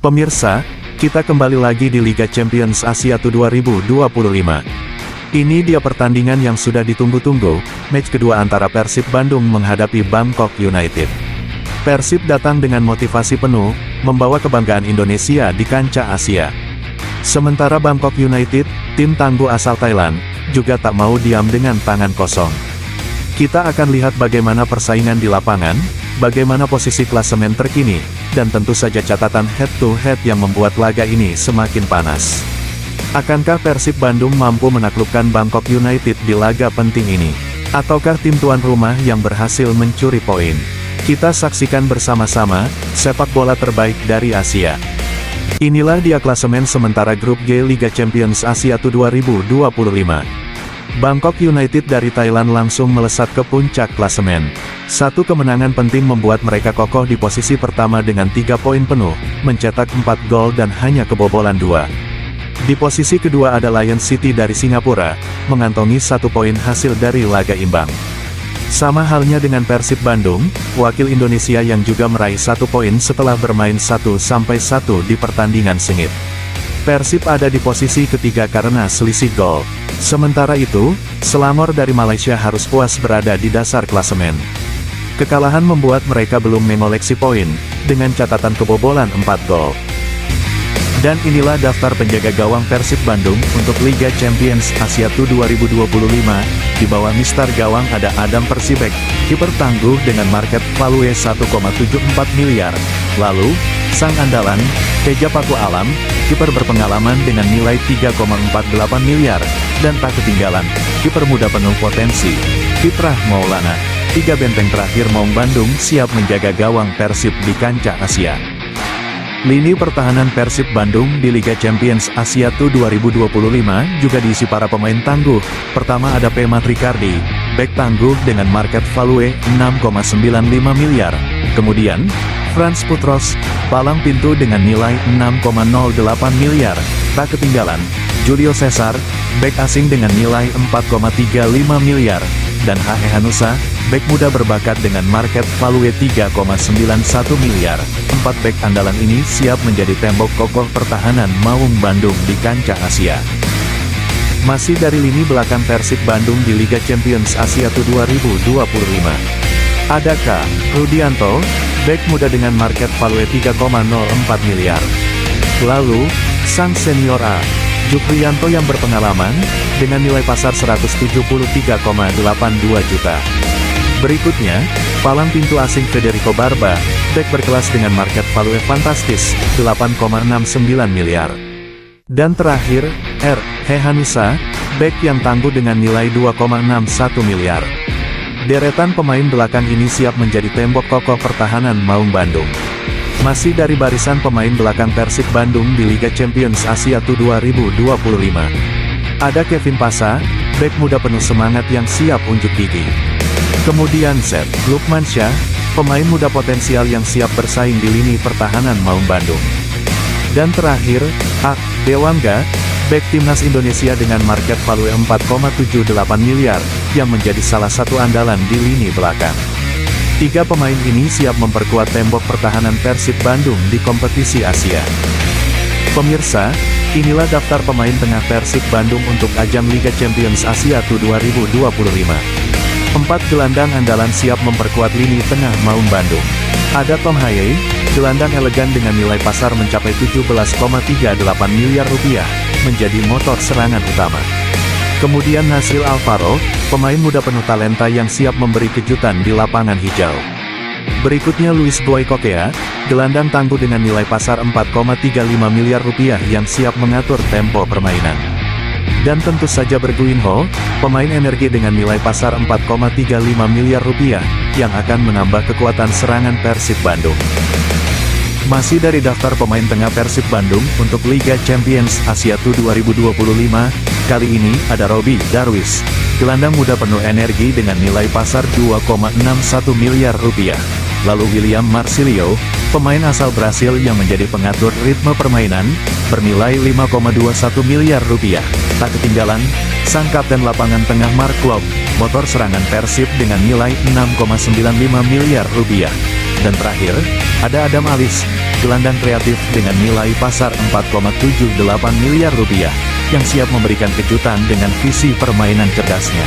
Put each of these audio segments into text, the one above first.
Pemirsa, kita kembali lagi di Liga Champions Asia 2025. Ini dia pertandingan yang sudah ditunggu-tunggu, match kedua antara Persib Bandung menghadapi Bangkok United. Persib datang dengan motivasi penuh, membawa kebanggaan Indonesia di kancah Asia. Sementara Bangkok United, tim tangguh asal Thailand, juga tak mau diam dengan tangan kosong. Kita akan lihat bagaimana persaingan di lapangan, bagaimana posisi klasemen terkini, dan tentu saja catatan head-to-head yang membuat laga ini semakin panas. Akankah Persib Bandung mampu menaklukkan Bangkok United di laga penting ini? Ataukah tim tuan rumah yang berhasil mencuri poin? Kita saksikan bersama-sama, sepak bola terbaik dari Asia. Inilah dia klasemen sementara grup G Liga Champions Asia 2025. Bangkok United dari Thailand langsung melesat ke puncak klasemen. Satu kemenangan penting membuat mereka kokoh di posisi pertama dengan 3 poin penuh, mencetak 4 gol dan hanya kebobolan 2. Di posisi kedua ada Lion City dari Singapura, mengantongi 1 poin hasil dari laga imbang. Sama halnya dengan Persib Bandung, wakil Indonesia yang juga meraih 1 poin setelah bermain 1-1 di pertandingan sengit. Persib ada di posisi ketiga karena selisih gol. Sementara itu, Selangor dari Malaysia harus puas berada di dasar klasemen. Kekalahan membuat mereka belum mengoleksi poin, dengan catatan kebobolan 4 gol. Dan inilah daftar penjaga gawang Persib Bandung untuk Liga Champions Asia 2025, di bawah Mister Gawang ada Adam Persibek, kiper tangguh dengan market value 1,74 miliar. Lalu, sang andalan, Teja Paku Alam, kiper berpengalaman dengan nilai 3,48 miliar, dan tak ketinggalan, kiper muda penuh potensi, Fitrah Maulana. 3 benteng terakhir Maung Bandung siap menjaga gawang Persib di kancah Asia. Lini pertahanan Persib Bandung di Liga Champions Asia 2025 juga diisi para pemain tangguh. Pertama ada P. Matrikardi, bek tangguh dengan market value 6,95 miliar. Kemudian, Frans Putros, palang pintu dengan nilai 6,08 miliar. Tak ketinggalan, Julio Cesar, bek asing dengan nilai 4,35 miliar. Dan H.E. Hanusa, bek muda berbakat dengan market value 3,91 miliar. 4 bek andalan ini siap menjadi tembok kokoh pertahanan Maung Bandung di kancah Asia. Masih dari lini belakang Persib Bandung di Liga Champions Asia 2025. Ada K. Rudianto, bek muda dengan market value 3,04 miliar. Lalu, sang senior A. Jukrianto yang berpengalaman, dengan nilai pasar 173,82 juta. Berikutnya, palang pintu asing Federico Barba, bek berkelas dengan market value fantastis, 8,69 miliar. Dan terakhir, R. Hanusa, bek yang tangguh dengan nilai 2,61 miliar. Deretan pemain belakang ini siap menjadi tembok kokoh pertahanan Maung Bandung. Masih dari barisan pemain belakang Persib Bandung di Liga Champions Asia 2025. Ada Kevin Pasa, bek muda penuh semangat yang siap unjuk gigi. Kemudian Z. Lukmansyah, pemain muda potensial yang siap bersaing di lini pertahanan Maung Bandung. Dan terakhir, A. Dewangga, bek timnas Indonesia dengan market value 4,78 miliar, yang menjadi salah satu andalan di lini belakang. 3 pemain ini siap memperkuat tembok pertahanan Persib Bandung di kompetisi Asia. Pemirsa, inilah daftar pemain tengah Persib Bandung untuk ajang Liga Champions Asia 2025. 4 gelandang andalan siap memperkuat lini tengah Maung Bandung. Ada Tom Haye, gelandang elegan dengan nilai pasar mencapai 17,38 miliar rupiah, menjadi motor serangan utama. Kemudian Nasril Alvaro, pemain muda penuh talenta yang siap memberi kejutan di lapangan hijau. Berikutnya Luis Boy Kokea, gelandang tangguh dengan nilai pasar 4,35 miliar rupiah yang siap mengatur tempo permainan. Dan tentu saja Berguinho, pemain energi dengan nilai pasar 4,35 miliar rupiah, yang akan menambah kekuatan serangan Persib Bandung. Masih dari daftar pemain tengah Persib Bandung untuk Liga Champions Asia 2025, kali ini ada Robbie Darwis, gelandang muda penuh energi dengan nilai pasar 2,61 miliar rupiah. Lalu William Marsilio, pemain asal Brasil yang menjadi pengatur ritme permainan, bernilai 5,21 miliar rupiah. Tak ketinggalan, sang kapten lapangan tengah Mark Klok, motor serangan Persib dengan nilai 6,95 miliar rupiah. Dan terakhir, ada Adam Alis, gelandang kreatif dengan nilai pasar 4,78 miliar rupiah, yang siap memberikan kejutan dengan visi permainan cerdasnya.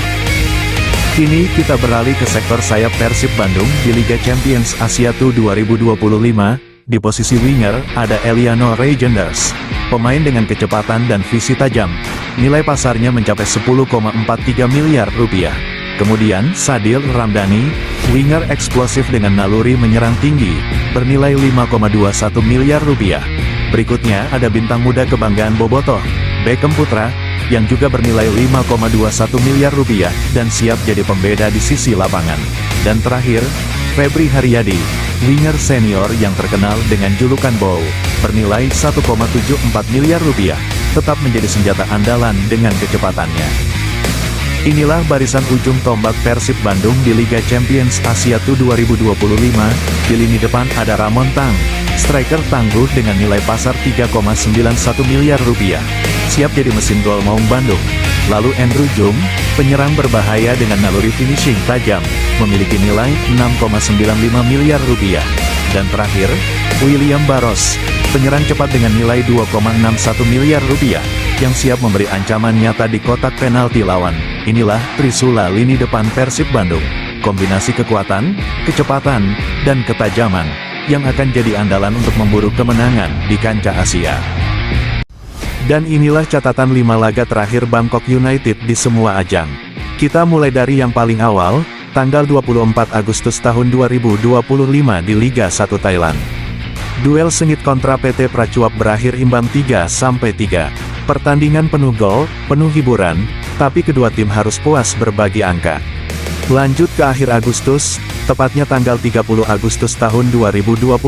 Kini kita beralih ke sektor sayap Persib Bandung di Liga Champions Asia Tour 2025. Di posisi winger, ada Eliano Reijenders, pemain dengan kecepatan dan visi tajam. Nilai pasarnya mencapai 10,43 miliar rupiah. Kemudian, Sadil Ramdhani, winger eksplosif dengan naluri menyerang tinggi, bernilai 5,21 miliar rupiah. Berikutnya ada bintang muda kebanggaan Bobotoh, Beckham Putra, yang juga bernilai 5,21 miliar rupiah, dan siap jadi pembeda di sisi lapangan. Dan terakhir, Febri Haryadi, winger senior yang terkenal dengan julukan Bow, bernilai 1,74 miliar rupiah, tetap menjadi senjata andalan dengan kecepatannya. Inilah barisan ujung tombak Persib Bandung di Liga Champions Asia Tour 2025. Di lini depan ada Ramon Tang, striker tangguh dengan nilai pasar 3,91 miliar rupiah, siap jadi mesin gol Maung Bandung. Lalu Andrew Jung, penyerang berbahaya dengan naluri finishing tajam, memiliki nilai 6,95 miliar rupiah. Dan terakhir, William Barros, penyerang cepat dengan nilai 2,61 miliar rupiah, yang siap memberi ancaman nyata di kotak penalti lawan. Inilah trisula lini depan Persib Bandung, kombinasi kekuatan, kecepatan, dan ketajaman, yang akan jadi andalan untuk memburu kemenangan di kancah Asia. Dan inilah catatan 5 laga terakhir Bangkok United di semua ajang. Kita mulai dari yang paling awal, tanggal 24 Agustus tahun 2025 di Liga 1 Thailand. Duel sengit kontra PT Prachuap berakhir imbang 3-3. Pertandingan penuh gol, penuh hiburan, tapi kedua tim harus puas berbagi angka. Lanjut ke akhir Agustus, tepatnya tanggal 30 Agustus tahun 2025,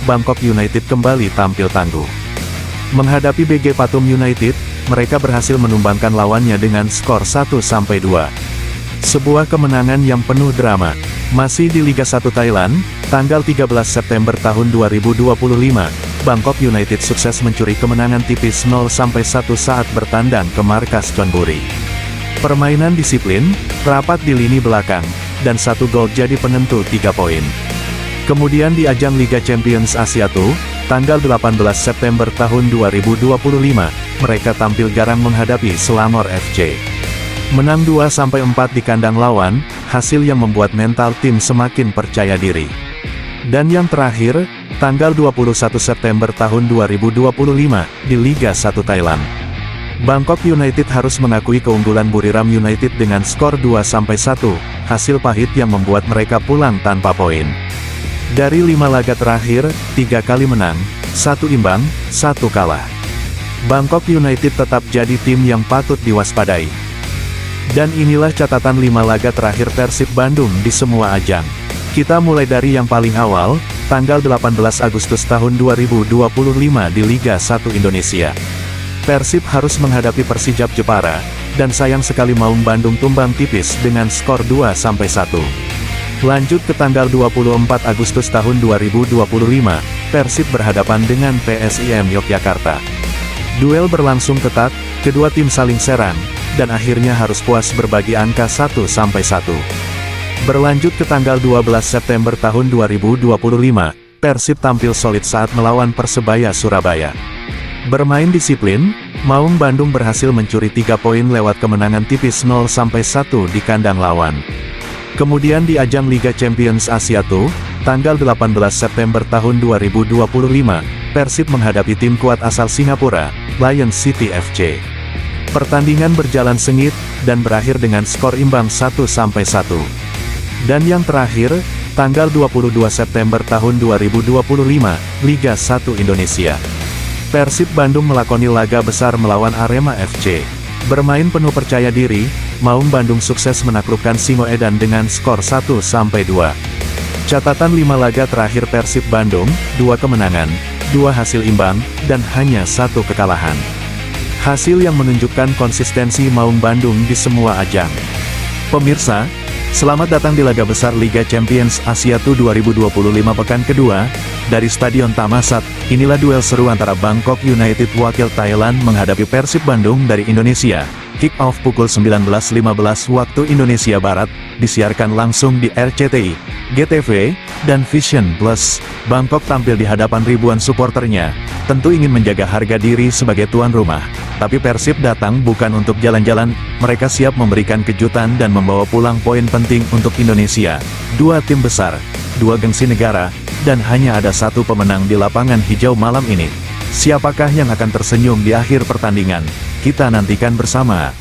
Bangkok United kembali tampil tangguh. Menghadapi BG Pathum United, mereka berhasil menumbangkan lawannya dengan skor 1-2. Sebuah kemenangan yang penuh drama. Masih di Liga 1 Thailand, tanggal 13 September tahun 2025, Bangkok United sukses mencuri kemenangan tipis 0-1 saat bertandang ke markas Chonburi. Permainan disiplin, rapat di lini belakang, dan 1 gol jadi penentu 3 poin. Kemudian di ajang Liga Champions Asia Tour, tanggal 18 September tahun 2025, mereka tampil garang menghadapi Selangor FC. Menang 2-4 di kandang lawan, hasil yang membuat mental tim semakin percaya diri. Dan yang terakhir, tanggal 21 September tahun 2025, di Liga 1 Thailand. Bangkok United harus mengakui keunggulan Buriram United dengan skor 2-1, hasil pahit yang membuat mereka pulang tanpa poin. Dari 5 laga terakhir, 3 kali menang, 1 imbang, 1 kalah. Bangkok United tetap jadi tim yang patut diwaspadai. Dan inilah catatan 5 laga terakhir Persib Bandung di semua ajang. Kita mulai dari yang paling awal, tanggal 18 Agustus tahun 2025 di Liga 1 Indonesia. Persib harus menghadapi Persijap Jepara, dan sayang sekali Maung Bandung tumbang tipis dengan skor 2-1. Lanjut ke tanggal 24 Agustus tahun 2025, Persib berhadapan dengan PSIM Yogyakarta. Duel berlangsung ketat, kedua tim saling serang, dan akhirnya harus puas berbagi angka 1-1. Berlanjut ke tanggal 12 September tahun 2025, Persib tampil solid saat melawan Persebaya Surabaya. Bermain disiplin, Maung Bandung berhasil mencuri 3 poin lewat kemenangan tipis 0-1 di kandang lawan. Kemudian di ajang Liga Champions Asia Tour, tanggal 18 September tahun 2025, Persib menghadapi tim kuat asal Singapura, Lion City FC. Pertandingan berjalan sengit, dan berakhir dengan skor imbang 1-1. Dan yang terakhir, tanggal 22 September tahun 2025, Liga 1 Indonesia. Persib Bandung melakoni laga besar melawan Arema FC. Bermain penuh percaya diri, Maung Bandung sukses menaklukkan Singoedan dengan skor 1-2. Catatan 5 laga terakhir Persib Bandung, 2 kemenangan, 2 hasil imbang, dan hanya 1 kekalahan. Hasil yang menunjukkan konsistensi Maung Bandung di semua ajang. Pemirsa, selamat datang di laga besar Liga Champions Asia Tour 2025 pekan kedua, Dari Stadion Thammasat, inilah duel seru antara Bangkok United wakil Thailand menghadapi Persib Bandung dari Indonesia. Kick-off pukul 19.15 waktu Indonesia Barat, disiarkan langsung di RCTI, GTV, dan Vision Plus. Bangkok tampil di hadapan ribuan suporternya, tentu ingin menjaga harga diri sebagai tuan rumah. Tapi Persib datang bukan untuk jalan-jalan, mereka siap memberikan kejutan dan membawa pulang poin penting untuk Indonesia. Dua tim besar, dua gengsi negara, dan hanya ada satu pemenang di lapangan hijau malam ini. Siapakah yang akan tersenyum di akhir pertandingan? Kita nantikan bersama.